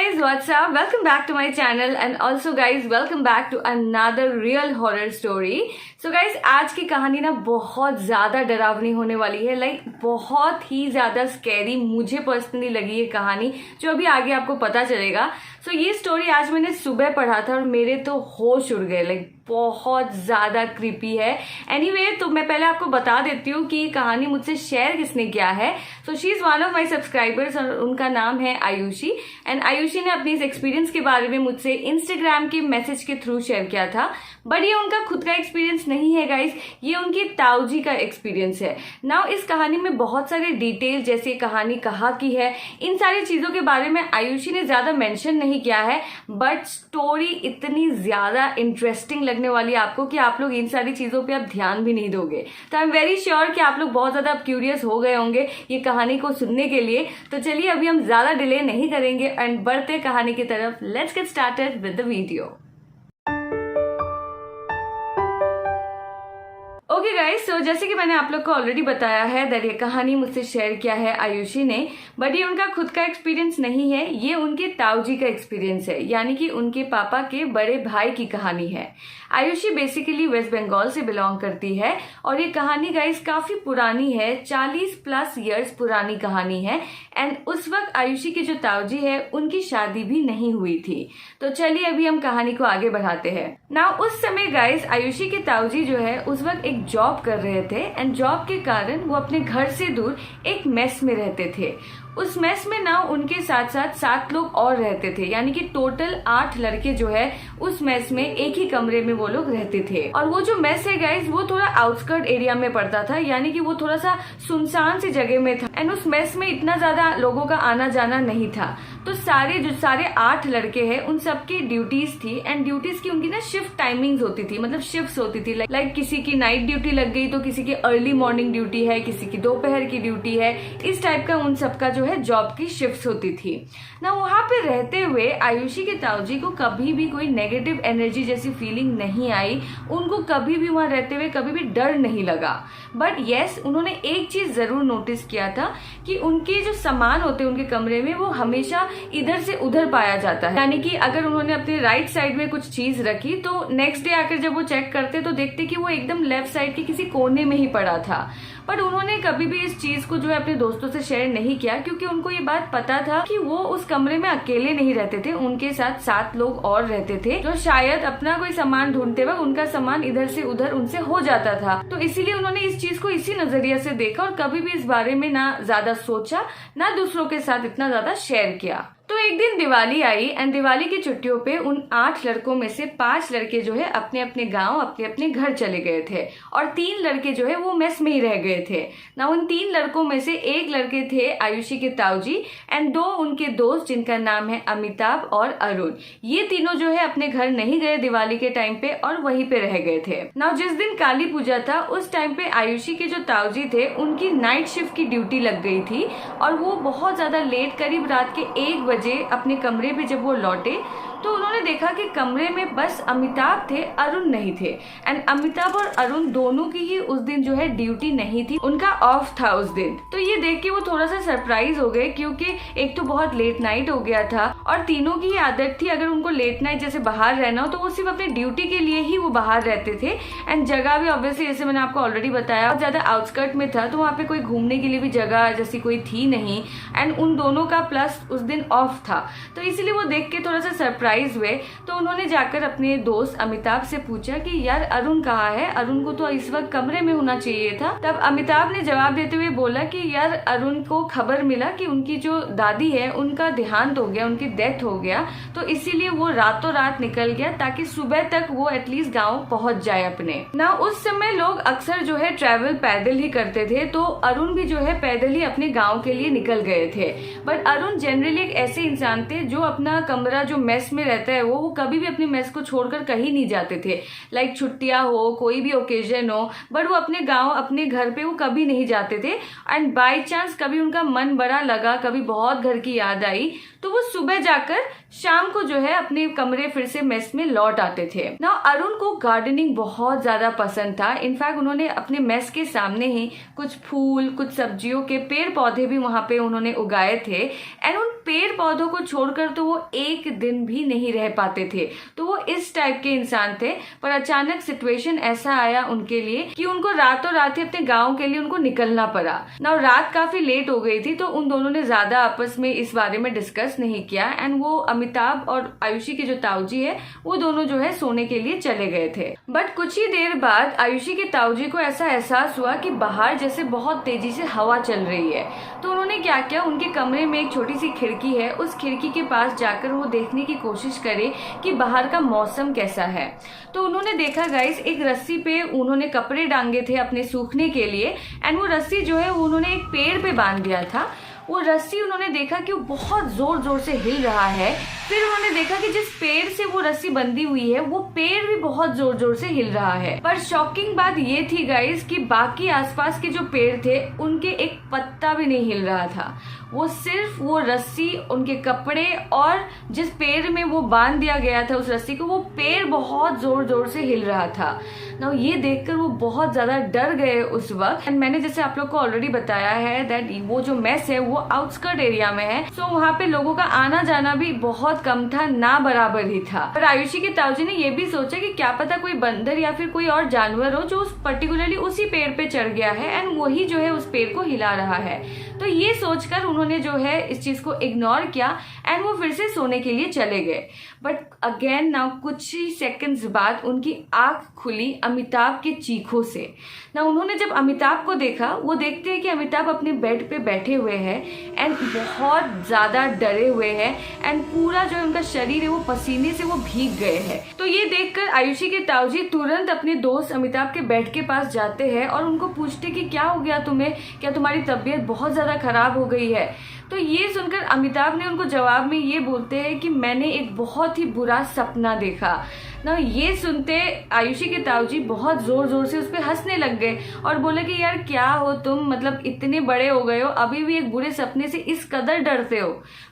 guys, what's up? Welcome back to my channel and also guys, welcome back to another real horror story. So guys, आज की कहानी ना बहुत ज़्यादा डरावनी होने वाली है, बहुत ही ज़्यादा स्कैरी मुझे पर्सनली लगी ये कहानी, जो अभी आगे आपको पता चलेगा. सो ये स्टोरी आज मैंने सुबह पढ़ा था और मेरे तो होश उड़ गए, बहुत ज़्यादा क्रीपी है. एनीवे, तो मैं पहले आपको बता देती हूँ कि ये कहानी मुझसे शेयर किसने किया है. So she is one of my subscribers और उनका नाम है आयुषी. एंड आयुषी ने अपनी इस एक्सपीरियंस के बारे में मुझसे इंस्टाग्राम के मैसेज के थ्रू शेयर किया था. बट ये उनका खुद का एक्सपीरियंस नहीं है गाइज, ये उनकी ताऊजी का एक्सपीरियंस है. नाउ इस कहानी में बहुत सारे डिटेल, जैसे कहानी कहाँ की है, इन सारी चीज़ों के बारे में आयुषी ने ज़्यादा मेंशन नहीं किया है. बट स्टोरी इतनी ज़्यादा इंटरेस्टिंग लगने वाली है आपको कि आप लोग इन सारी चीज़ों पे आप ध्यान भी नहीं दोगे. तो आई एम वेरी श्योर कि आप लोग बहुत ज़्यादा क्यूरियस हो गए होंगे ये कहानी को सुनने के लिए. तो चलिए अभी हम ज़्यादा डिले नहीं करेंगे एंड बढ़ते कहानी की तरफ. Let's get started with the video. Okay guys, so जैसे कि मैंने आप लोग को ऑलरेडी बताया है दैट ये कहानी मुझसे शेयर किया है आयुषी ने. बट ये उनका खुद का एक्सपीरियंस नहीं है, ये उनके ताऊजी का एक्सपीरियंस है, यानी कि उनके पापा के बड़े भाई की कहानी है. आयुषी बेसिकली वेस्ट बंगाल से बिलोंग करती है और ये कहानी गाइस काफी पुरानी है, 40+ ईयर्स पुरानी कहानी है. एंड उस वक्त आयुषी की जो ताऊजी है उनकी शादी भी नहीं हुई थी. तो चलिए अभी हम कहानी को आगे बढ़ाते हैं. नाउ उस समय गाइस आयुषी के ताऊजी जो है उस वक्त एक जॉब कर रहे थे एंड जॉब के कारण वो अपने घर से दूर एक मेस में रहते थे. उस मेस में ना उनके साथ साथ 7 लोग और रहते थे, यानी कि टोटल 8 लड़के जो है उस मेस में एक ही कमरे में वो लोग रहते थे. और वो जो मेस है गाइस वो थोड़ा आउटस्कर्ट एरिया में पड़ता था, यानी कि वो थोड़ा सा सुनसान सी जगह में था. एंड उस मेस में इतना ज्यादा लोगों का आना जाना नहीं था. तो सारे 8 लड़के हैं उन सबकी ड्यूटीज थी. एंड ड्यूटीज की उनकी ना शिफ्ट टाइमिंग्स होती थी, मतलब शिफ्ट होती थी. लाइक किसी की नाइट ड्यूटी लग गई तो किसी की अर्ली मॉर्निंग ड्यूटी है, किसी की दोपहर की ड्यूटी है. इस टाइप का उन सबका जो है जॉब की शिफ्ट्स होती थी ना. वहां पे रहते हुए आयुषी के ताऊजी को कभी भी कोई नेगेटिव एनर्जी जैसी फीलिंग नहीं आई. उनको कभी भी वहां रहते हुए कभी भी डर नहीं लगा. बट यस, उन्होंने एक चीज जरूर नोटिस किया था कि उनके जो सामान होते हैं उनके कमरे में वो हमेशा इधर से उधर पाया जाता है. यानी कि अगर उन्होंने अपने राइट साइड में कुछ चीज रखी तो नेक्स्ट डे आकर जब वो चेक करते तो देखते कि वो एकदम लेफ्ट साइड के किसी कोने में ही पड़ा था. बट उन्होंने कभी भी इस चीज को जो है अपने दोस्तों से शेयर नहीं किया, क्योंकि उनको ये बात पता था कि वो उस कमरे में अकेले नहीं रहते थे, उनके साथ 7 लोग और रहते थे जो शायद अपना कोई सामान ढूंढते वक्त उनका सामान इधर से उधर उनसे हो जाता था. तो इसीलिए उन्होंने इस चीज को इसी नजरिए से देखा और कभी भी इस बारे में ना ज्यादा सोचा, ना दूसरों के साथ इतना ज्यादा शेयर किया. तो एक दिन दिवाली आई एंड दिवाली की छुट्टियों पे उन 8 लड़कों में से 5 लड़के जो है अपने अपने गांव अपने अपने घर चले गए थे और 3 लड़के जो है वो मेस में ही रह गए थे ना. उन 3 लड़कों में से एक लड़के थे आयुषी के ताऊजी एंड 2 उनके दोस्त जिनका नाम है अमिताभ और अरुण. ये तीनों जो है अपने घर नहीं गए दिवाली के टाइम पे और वहीं पे रह गए थे. ना जिस दिन काली पूजा था उस टाइम पे आयुषी के जो ताऊजी थे उनकी नाइट शिफ्ट की ड्यूटी लग गई थी और वो बहुत ज्यादा लेट, करीब रात के 1 बजे अपने कमरे पे जब वो लौटे तो उन्होंने देखा कि कमरे में बस अमिताभ थे, अरुण नहीं थे. एंड अमिताभ और अरुण दोनों की ही उस दिन जो है ड्यूटी नहीं थी, उनका ऑफ था उस दिन. तो ये देख के वो थोड़ा सा सरप्राइज हो गए, क्योंकि एक तो बहुत लेट नाइट हो गया था और तीनों की आदत थी अगर उनको लेट नाइट जैसे बाहर रहना हो तो वो सिर्फ अपनी ड्यूटी के लिए ही वो बाहर रहते थे. एंड जगह भी ऑब्वियसली जैसे मैंने आपको ऑलरेडी बताया ज्यादा आउटस्कर्ट में था, तो वहाँ पे कोई घूमने के लिए भी जगह जैसी कोई थी नहीं. एंड उन दोनों का प्लस उस दिन ऑफ था, तो इसीलिए वो देख के थोड़ा सा सरप्राइज हुए. तो उन्होंने जाकर अपने दोस्त अमिताभ से पूछा कि यार अरुण कहाँ है, अरुण को तो इस वक्त कमरे में होना चाहिए था. तब अमिताभ ने जवाब देते हुए बोला कि यार अरुण को खबर मिला कि उनकी जो दादी है उनका देहांत हो गया, उनकी डेथ हो गया, तो इसीलिए वो रातों रात निकल गया ताकि सुबह तक वो एटलीस्ट गाँव पहुंच जाए अपने ना. उस समय लोग अक्सर जो है ट्रेवल पैदल ही करते थे, तो अरुण भी जो है पैदल ही अपने गाँव के लिए निकल गए थे. बट अरुण जनरली एक ऐसे इंसान थे जो अपना कमरा जो मेस में रहता है वो कभी भी अपनी मेस को छोड़कर कहीं नहीं जाते थे. लाइक छुट्टियां हो, कोई भी ओकेजन हो, बट वो अपने गांव अपने घर पे वो कभी नहीं जाते थे. एंड बाय चांस कभी उनका मन बड़ा लगा, कभी बहुत घर की याद आई, तो वो सुबह जाकर शाम को जो है अपने कमरे फिर से मेस में लौट आते थे ना। अरुण को गार्डनिंग बहुत ज्यादा पसंद था। इनफैक्ट उन्होंने अपने मेस के सामने ही कुछ फूल, कुछ सब्जियों के पेड़ पौधे भी वहां पे उन्होंने उगाए थे। एंड उन पेड़ पौधों को छोड़कर तो वो एक दिन भी नहीं रह पाते थे। तो वो इस टाइप के इंसान थे। पर अचानक सिचुएशन ऐसा आया उनके लिए कि उनको रातों रात ही अपने गाँव के लिए उनको निकलना पड़ा ना। रात काफी लेट हो गई थी, तो उन दोनों ने ज्यादा आपस में इस बारे में डिस्कस नहीं किया। एंड वो अमिताभ और आयुषी की जो ताऊजी है वो दोनों जो है सोने के लिए चले गए थे। बट कुछ ही देर बाद आयुषी के ताऊजी को ऐसा एहसास हुआ कि बाहर जैसे बहुत तेजी से हवा चल रही है। तो उन्होंने क्या किया, उनके कमरे में एक छोटी सी खिड़की है, उस खिड़की के पास जाकर वो देखने की कोशिश करे कि बाहर का मौसम कैसा है। तो उन्होंने देखा गाइस, एक रस्सी पे उन्होंने कपड़े डांगे थे अपने सूखने के लिए। एंड वो रस्सी जो है वो उन्होंने एक पेड़ पे बांध दिया था। वो रस्सी उन्होंने देखा कि वो बहुत जोर जोर से हिल रहा है। फिर उन्होंने देखा कि जिस पेड़ से वो रस्सी बंधी हुई है वो पेड़ भी बहुत जोर जोर से हिल रहा है। पर शॉकिंग बात ये थी गाइस कि बाकी आसपास के जो पेड़ थे उनके एक पत्ता भी नहीं हिल रहा था। वो सिर्फ वो रस्सी, उनके कपड़े और जिस पेड़ में वो बांध दिया गया था उस रस्सी को, वो पेड़ बहुत जोर जोर से हिल रहा था ना। ये देखकर वो बहुत ज्यादा डर गए उस वक्त। एंड मैंने जैसे आप लोग को ऑलरेडी बताया है दैट वो जो मेस है वो आउटस्कर्ट एरिया में है। सो वहाँ पे लोगों का आना जाना भी बहुत कम था, ना बराबर ही था। पर आयुषी के ताऊजी ने ये भी सोचा कि क्या पता कोई बंदर या फिर कोई और जानवर हो जो उस पर्टिकुलरली उसी पेड़ पे चढ़ गया है एंड वही जो है उस पेड़ को हिला रहा है। तो ये सोचकर उन्होंने जो है इस चीज को इग्नोर किया एंड वो फिर से सोने के लिए चले गए। बट अगेन नाउ कुछ ही सेकंड्स बाद उनकी आंख खुली अमिताभ के चीखों से ना। उन्होंने जब अमिताभ को देखा, वो देखते हैं कि अमिताभ अपने बेड पे बैठे हुए हैं एंड बहुत ज्यादा डरे हुए हैं एंड पूरा जो उनका शरीर है वो पसीने से वो भीग गए हैं। तो ये देखकर आयुषी के ताऊजी तुरंत अपने दोस्त अमिताभ के बेड के पास जाते हैं और उनको पूछते कि क्या हो गया तुम्हें, क्या तुम्हारी तबीयत बहुत ज्यादा खराब हो गई है। तो ये सुनकर अमिताभ ने उनको जवाब में ये बोलते हैं कि मैंने एक बहुत ही बुरा सपना देखा ना। ये सुनते आयुषी के ताऊजी बहुत जोर जोर से उस पर हंसने लग गए और बोले कि यार क्या हो तुम, मतलब इतने बड़े हो गए हो अभी भी एक बुरे सपने से इस कदर डरते हो।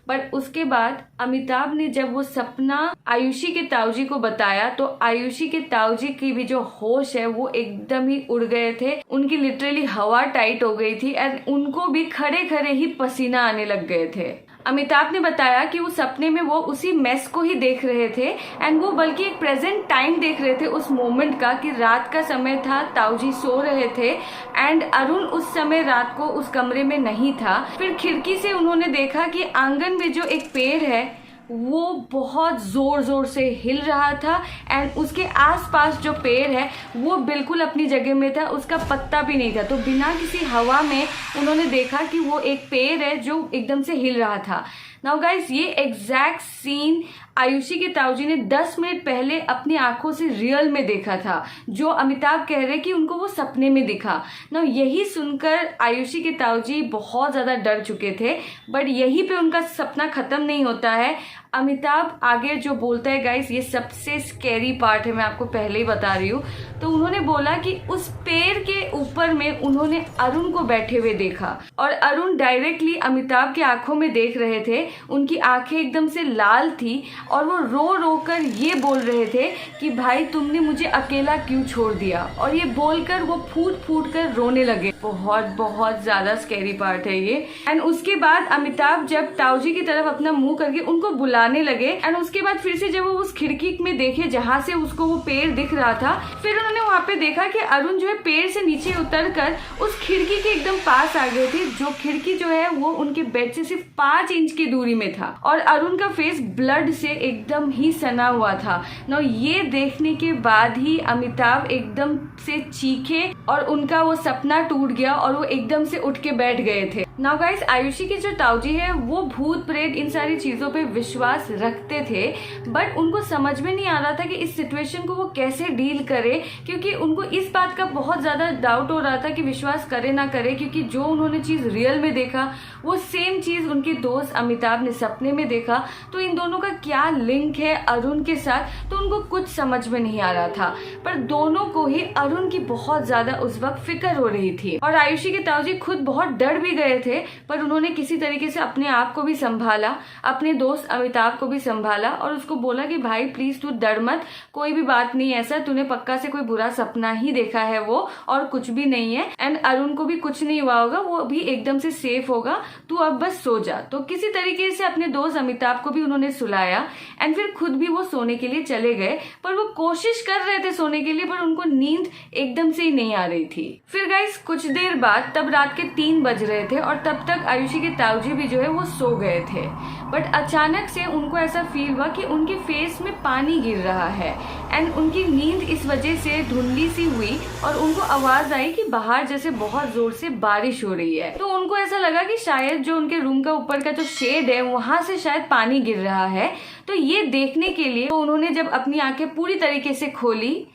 पर उसके बाद अमिताभ ने जब वो सपना आयुषी के ताऊजी को बताया तो आयुषी के ताऊजी की भी जो होश है वो एकदम ही उड़ गए थे। उनकी लिटरली हवा टाइट हो गई थी एंड उनको भी खड़े खड़े ही पसीना आने लग गए थे। अमिताभ ने बताया कि उस सपने में वो उसी मेस को ही देख रहे थे एंड वो बल्कि एक प्रेजेंट टाइम देख रहे थे उस मोमेंट का कि रात का समय था, ताऊजी सो रहे थे एंड अरुण उस समय रात को उस कमरे में नहीं था। फिर खिड़की से उन्होंने देखा कि आंगन में जो एक पेड़ है वो बहुत जोर जोर से हिल रहा था एंड उसके आसपास जो पेड़ है वो बिल्कुल अपनी जगह में था, उसका पत्ता भी नहीं था। तो बिना किसी हवा में उन्होंने देखा कि वो एक पेड़ है जो एकदम से हिल रहा था। नाउ गाइस, ये एग्जैक्ट सीन आयुषी के ताऊजी ने 10 मिनट पहले अपनी आंखों से रियल में देखा था, जो अमिताभ कह रहे कि उनको वो सपने में दिखा। नाउ यही सुनकर आयुषी के ताऊजी बहुत ज्यादा डर चुके थे। बट यहीं पे उनका सपना खत्म नहीं होता है। अमिताभ आगे जो बोलता है गाइस, ये सबसे स्कैरी पार्ट है, मैं आपको पहले ही बता रही हूँ। तो उन्होंने बोला कि उस पेड़ के ऊपर में उन्होंने अरुण को बैठे हुए देखा और अरुण डायरेक्टली अमिताभ की आंखों में देख रहे थे। उनकी आंखें एकदम से लाल थी और वो रो रो कर ये बोल रहे थे कि भाई तुमने मुझे अकेला क्यों छोड़ दिया, और ये बोलकर वो फूट फूट कर रोने लगे। बहुत बहुत ज्यादा स्कैरी पार्ट है ये। एंड उसके बाद अमिताभ जब ताऊजी की तरफ अपना मुंह करके उनको बुलाने लगे एंड उसके बाद फिर से जब वो उस खिड़की में देखे जहां से उसको वो पेड़ दिख रहा था, फिर उन्होंने वहां पे देखा कि अरुण जो है पेड़ से नीचे उतर कर उस खिड़की के एकदम पास आ गए थे, जो खिड़की जो है वो उनके बेड से सिर्फ 5 इंच की दूरी में था और अरुण का फेस ब्लड से एकदम ही सना हुआ था ना। ये देखने के बाद ही अमिताभ एकदम से चीखे और उनका वो सपना टूट गया और वो एकदम से उठ के बैठ गए थे। नाउ गाइस, आयुषी के जो ताऊजी है वो भूत प्रेत इन सारी चीजों पे विश्वास रखते थे, बट उनको समझ में नहीं आ रहा था कि इस सिचुएशन को वो कैसे डील करे, क्योंकि उनको इस बात का बहुत ज्यादा डाउट हो रहा था कि विश्वास करे ना करे, क्योंकि जो उन्होंने चीज रियल में देखा वो सेम चीज उनके दोस्त अमिताभ ने सपने में देखा। तो इन दोनों का क्या लिंक है अरुण के साथ, तो उनको कुछ समझ में नहीं आ रहा था। पर दोनों को ही अरुण की बहुत ज्यादा उस वक्त फिक्र हो रही थी और आयुषी के ताऊजी खुद बहुत डर भी गए थे थे, पर उन्होंने किसी तरीके से अपने आप को भी संभाला, अपने दोस्त अमिताभ को भी संभाला और उसको बोला कि भाई प्लीज तू डर मत, कोई भी बात नहीं ऐसा, तूने पक्का से कोई बुरा सपना ही देखा है वो, और कुछ भी नहीं है, एंड अरुण को भी कुछ नहीं हुआ होगा, वो भी एकदम से सेफ होगा, तू अब बस सो जा। तो किसी तरीके से अपने दोस्त अमिताभ को भी उन्होंने सुलाया एंड फिर खुद भी वो सोने के लिए चले गए। पर वो कोशिश कर रहे थे सोने के लिए, पर उनको नींद एकदम से ही नहीं आ रही थी। फिर गाइस कुछ देर बाद, तब रात के 3 बज रहे थे और तब तक आयुषी के ताऊजी भी जो है वो सो गए थे, बट अचानक से उनको ऐसा फील हुआ कि उनके फेस में पानी गिर रहा है एंड उनकी नींद इस वजह से धुंधली सी हुई और उनको आवाज आई कि बाहर जैसे बहुत जोर से बारिश हो रही है। तो उनको ऐसा लगा कि शायद जो उनके रूम का ऊपर का जो शेड है वहां से शायद पानी गिर रहा है। तो ये देखने के लिए तो उन्होंने जब अपनी आंखें पूरी तरीके से खोली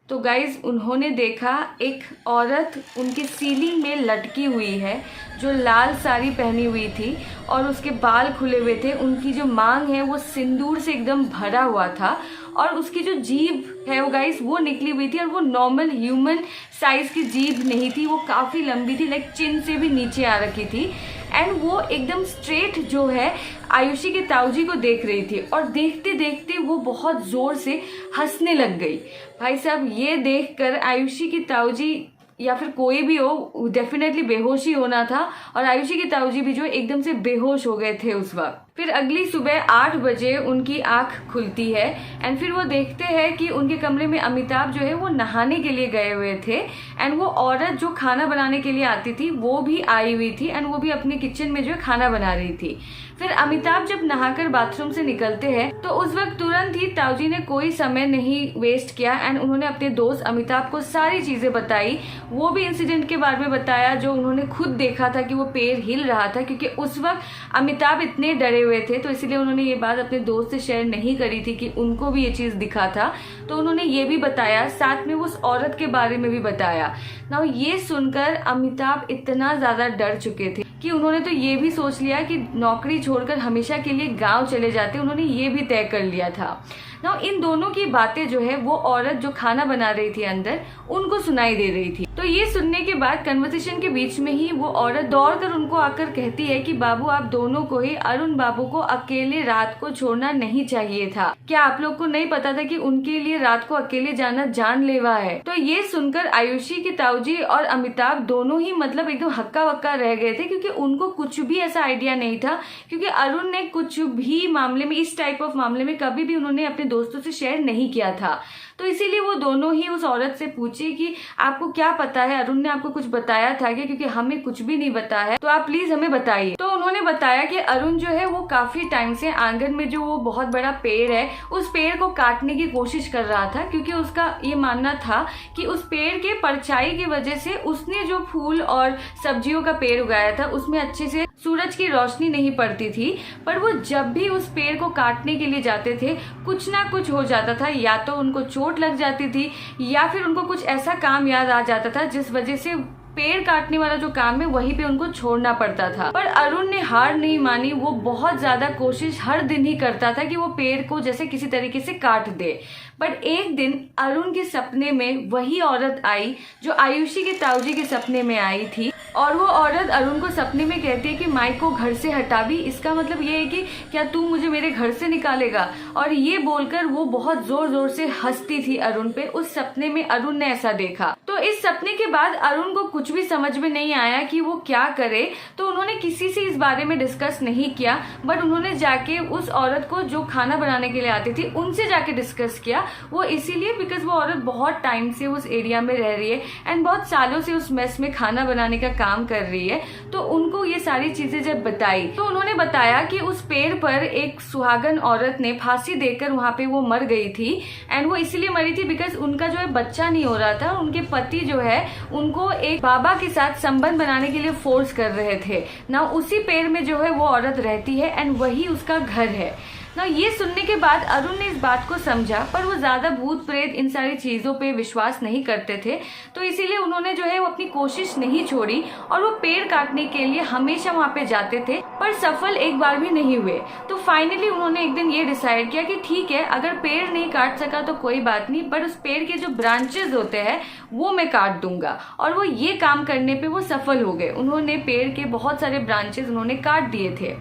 तो गाइज उन्होंने देखा एक औरत उनकी सीलिंग में लटकी हुई है, जो लाल साड़ी पहनी हुई थी और उसके बाल खुले हुए थे, उनकी जो मांग है वो सिंदूर से एकदम भरा हुआ था और उसकी जो जीभ है वो गाइस वो निकली हुई थी और वो नॉर्मल ह्यूमन साइज की जीभ नहीं थी, वो काफी लंबी थी, लाइक चिन से भी नीचे आ रखी थी एंड वो एकदम स्ट्रेट जो है आयुषी के ताऊजी को देख रही थी और देखते देखते वो बहुत जोर से हंसने लग गई। भाई साहब ये देखकर आयुषी की ताऊजी या फिर कोई भी हो डेफिनेटली बेहोश ही होना था और आयुषी के ताऊजी भी जो एकदम से बेहोश हो गए थे उस वक्त। फिर अगली सुबह 8 बजे उनकी आंख खुलती है एंड फिर वो देखते हैं कि उनके कमरे में अमिताभ जो है वो नहाने के लिए गए हुए थे एंड वो औरत जो खाना बनाने के लिए आती थी वो भी आई हुई थी एंड वो भी अपने किचन में जो है खाना बना रही थी। फिर अमिताभ जब नहाकर बाथरूम से निकलते हैं तो उस वक्त तुरंत ही ताऊजी ने कोई समय नहीं वेस्ट किया एंड उन्होंने अपने दोस्त अमिताभ को सारी चीजें बताई, वो भी इंसिडेंट के बारे में बताया जो उन्होंने खुद देखा था कि वो पैर हिल रहा था, क्योंकि उस वक्त अमिताभ इतने डरे हुए थे तो इसलिए उन्होंने ये बात अपने दोस्त से शेयर नहीं करी थी कि उनको भी ये चीज दिखा था। तो उन्होंने ये भी बताया, साथ में उस औरत के बारे में भी बताया। ना ये सुनकर अमिताभ इतना ज्यादा डर चुके थे कि उन्होंने तो ये भी सोच लिया कि नौकरी छोड़कर हमेशा के लिए गांव चले जाते, उन्होंने ये भी तय कर लिया था। ना इन दोनों की बातें जो है वो औरत जो खाना बना रही थी अंदर उनको सुनाई दे रही थी। तो ये सुनने के बाद कन्वर्सेशन के बीच में ही वो औरत दौड़कर उनको आकर कहती है कि बाबू आप दोनों को ही अरुण बाबू को अकेले रात को छोड़ना नहीं चाहिए था। क्या आप लोग को नहीं पता था कि उनके लिए रात को अकेले जाना जानलेवा है? तो ये सुनकर आयुषी के ताऊजी और अमिताभ दोनों ही मतलब एकदम हक्का बक्का रह गए थे, क्योंकि उनको कुछ भी ऐसा आइडिया नहीं था, क्योंकि अरुण ने कुछ भी मामले में इस टाइप ऑफ मामले में कभी भी उन्होंने अपने दोस्तों से शेयर नहीं किया था। तो इसीलिए वो दोनों ही उस औरत से पूछे कि आपको क्या पता है, अरुण ने आपको कुछ बताया था क्या, क्योंकि हमें कुछ भी नहीं पता है, तो आप प्लीज हमें बताइए। तो उन्होंने बताया कि अरुण जो है वो काफी टाइम से आंगन में जो वो बहुत बड़ा पेड़ है उस पेड़ को काटने की कोशिश कर रहा था, क्योंकि उसका ये मानना था कि उस पेड़ के परछाई की वजह से उसने जो फूल और सब्जियों का पेड़ उगाया था उसमें अच्छे से सूरज की रोशनी नहीं पड़ती थी। पर वो जब भी उस पेड़ को काटने के लिए जाते थे कुछ ना कुछ हो जाता था, या तो उनको चोट लग जाती थी या फिर उनको कुछ ऐसा काम याद आ जाता था जिस वजह से पेड़ काटने वाला जो काम है वहीं पे उनको छोड़ना पड़ता था। पर अरुण ने हार नहीं मानी, वो बहुत ज्यादा कोशिश हर दिन ही करता था कि वो पेड़ को जैसे किसी तरीके से काट दे। बट एक दिन अरुण के सपने में वही औरत आई जो आयुषी के ताऊजी के सपने में आई थी, और वो औरत अरुण को सपने में कहती है कि माइक को घर से हटा भी, इसका मतलब ये है कि क्या तू मुझे मेरे घर से निकालेगा। और ये बोलकर वो बहुत जोर जोर से हंसती थी अरुण पे। उस सपने में अरुण ने ऐसा देखा। तो इस सपने के बाद अरुण को कुछ भी समझ में नहीं आया कि वो क्या करे, तो उन्होंने किसी से इस बारे में डिस्कस नहीं किया, बट उन्होंने जाके उस औरत को जो खाना बनाने के लिए आती थी उनसे जाके डिस्कस किया। वो इसीलिए बिकॉज वो औरत बहुत टाइम से उस एरिया में रह रही है एंड बहुत सालों से उस मेस में खाना बनाने का काम कर रही है। तो उनको ये सारी चीजें जब बताई तो उन्होंने बताया कि उस पेड़ पर एक सुहागन औरत ने फांसी देकर वहां पे वो मर गई थी एंड वो इसलिए मरी थी बिकॉज उनका जो है बच्चा नहीं हो रहा था। उनके पति जो है उनको एक बाबा के साथ संबंध बनाने के लिए फोर्स कर रहे थे ना। उसी पेड़ में जो है वो औरत रहती है एंड वही उसका घर है ना ये सुनने के बाद अरुण ने इस बात को समझा, पर वो ज्यादा भूत प्रेत इन सारी चीजों पे विश्वास नहीं करते थे, तो इसीलिए उन्होंने जो है वो अपनी कोशिश नहीं छोड़ी और वो पेड़ काटने के लिए हमेशा वहाँ पे जाते थे, पर सफल एक बार भी नहीं हुए। तो फाइनली उन्होंने एक दिन ये डिसाइड किया कि ठीक है, अगर पेड़ नहीं काट सका तो कोई बात नहीं, पर उस पेड़ के जो ब्रांचेस होते हैं वो मैं काट दूंगा। और वो ये काम करने पे वो सफल हो गए। उन्होंने पेड़ के बहुत सारे ब्रांचेस उन्होंने काट दिए थे।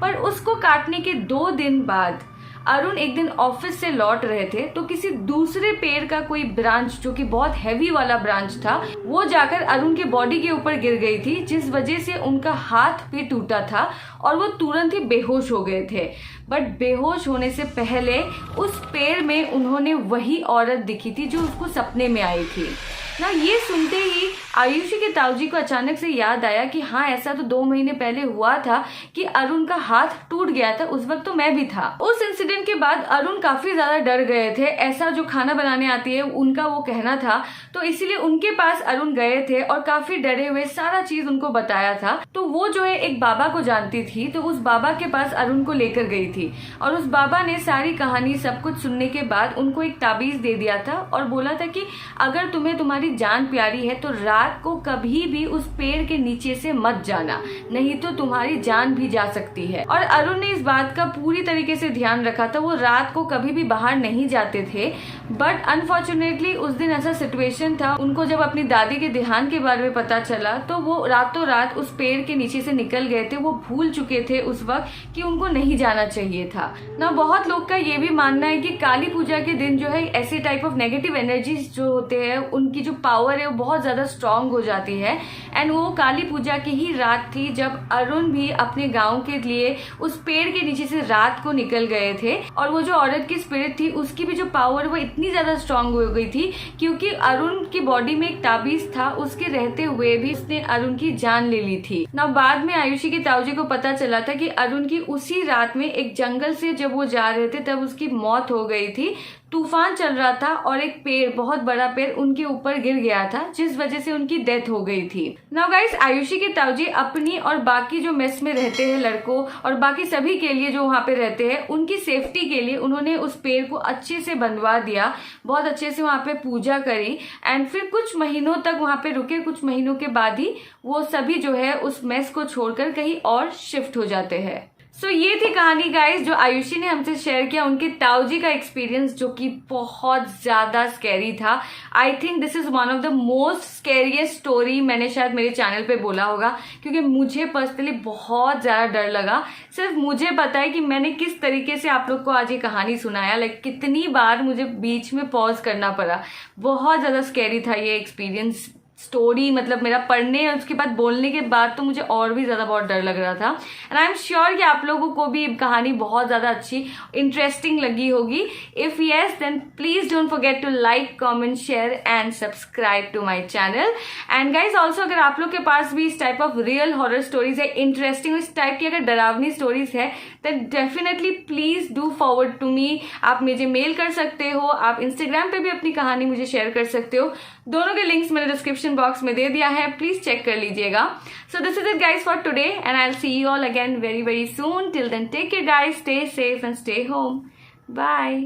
पर उसको काटने के 2 दिन बाद अरुण एक दिन ऑफिस से लौट रहे थे, तो किसी दूसरे पेड़ का कोई ब्रांच, जो कि बहुत हैवी वाला ब्रांच था, वो जाकर अरुण के बॉडी के ऊपर गिर गई थी, जिस वजह से उनका हाथ भी टूटा था और वो तुरंत ही बेहोश हो गए थे। बट बेहोश होने से पहले उस पेड़ में उन्होंने वही औरत दिखी थी जो उसको सपने में आई थी। ना ये सुनते ही आयुषी के ताऊजी को अचानक से याद आया कि हाँ, ऐसा तो 2 महीने पहले हुआ था कि अरुण का हाथ टूट गया था, उस वक्त तो मैं भी था। उस इंसिडेंट के बाद अरुण काफी ज्यादा डर गए थे। ऐसा जो खाना बनाने आती है उनका वो कहना था, तो इसीलिए उनके पास अरुण गए थे और काफी डरे हुए सारा चीज उनको बताया था। तो वो जो है एक बाबा को जानती थी, तो उस बाबा के पास अरुण को लेकर गई थी और उस बाबा ने सारी कहानी सब कुछ सुनने के बाद उनको एक ताबीज दे दिया था और बोला था कि अगर तुम्हें तुम्हारी जान प्यारी है तो रात को कभी भी उस पेड़ के नीचे से मत जाना, नहीं तो तुम्हारी जान भी जा सकती है। और अरुण ने इस बात का पूरी तरीके से ध्यान रखा था। वो रात को कभी भी बाहर नहीं जाते थे। बट अनफॉर्चुनेटली उस दिन ऐसा सिचुएशन था, उनको जब अपनी दादी के देहांत के बारे में पता चला तो वो रातों रात उस पेड़ के नीचे से निकल गए थे। वो भूल चुके थे उस वक्त कि उनको नहीं जाना चाहिए था ना। बहुत लोग का ये भी मानना है कि काली पूजा के दिन जो है ऐसे टाइप ऑफ नेगेटिव एनर्जीज जो होते हैं, उनकी जो पावर है वो बहुत ज्यादा स्ट्रांग हो जाती है। एंड वो काली पूजा की ही रात थी जब अरुण भी अपने गांव के लिए उस पेड़ के नीचे से रात को निकल गए थे। और वो जो औरत की स्पिरिट थी उसकी भी जो पावर वो इतनी ज्यादा स्ट्रांग हो गई थी क्योंकि अरुण की बॉडी में एक ताबीज था, उसके रहते हुए भी उसने अरुण की जान ले ली थी ना। बाद में आयुषी के ताऊजी को पता चला था कि अरुण की उसी रात में एक जंगल से जब वो जा रहे थे तब उसकी मौत हो गई थी। तूफान चल रहा था और एक पेड़, बहुत बड़ा पेड़ उनके ऊपर गिर गया था, जिस वजह से उनकी डेथ हो गई थी। नाउ गाइस, आयुषी के ताऊजी अपनी और बाकी जो मेस में रहते हैं लड़कों और बाकी सभी के लिए जो वहाँ पे रहते हैं, उनकी सेफ्टी के लिए उन्होंने उस पेड़ को अच्छे से बनवा दिया, बहुत अच्छे से वहाँ पे पूजा करी। एंड फिर कुछ महीनों तक वहाँ पे रुके। कुछ महीनों के बाद ही वो सभी जो है उस मेस को छोड़कर कहीं और शिफ्ट हो जाते हैं। सो ये थी कहानी गाइस जो आयुषी ने हमसे शेयर किया, उनके ताऊजी का एक्सपीरियंस जो कि बहुत ज्यादा स्कैरी था। I think this is one of the most scariest story मैंने शायद मेरे चैनल पे बोला होगा, क्योंकि मुझे पर्सनली बहुत ज्यादा डर लगा। सिर्फ मुझे पता है कि मैंने किस तरीके से आप लोग को आज ये कहानी सुनाया, लाइक कितनी बार मुझे बीच में पॉज करना पड़ा। बहुत ज्यादा स्कैरी था ये एक्सपीरियंस, स्टोरी मतलब मेरा पढ़ने और उसके बाद बोलने के बाद तो मुझे और भी ज्यादा बहुत डर लग रहा था। एंड आई एम श्योर कि आप लोगों को भी कहानी बहुत ज्यादा अच्छी इंटरेस्टिंग लगी होगी। If yes then please don't forget to like, comment, share and subscribe to my channel. And guys also अगर आप लोग के पास भी इस type of real horror stories है, इंटरेस्टिंग इस टाइप की अगर डरावनी स्टोरीज है, then definitely please do forward to me. आप मुझे मेल कर सकते हो, आप इंस्टाग्राम पे भी अपनी कहानी मुझे शेयर कर सकते हो। दोनों के लिंक्स मैंने डिस्क्रिप्शन बॉक्स में दे दिया है, प्लीज चेक कर लीजिएगा। So this is it guys for today and I will see you all again very very soon. Till then take care guys, stay safe and stay home. Bye.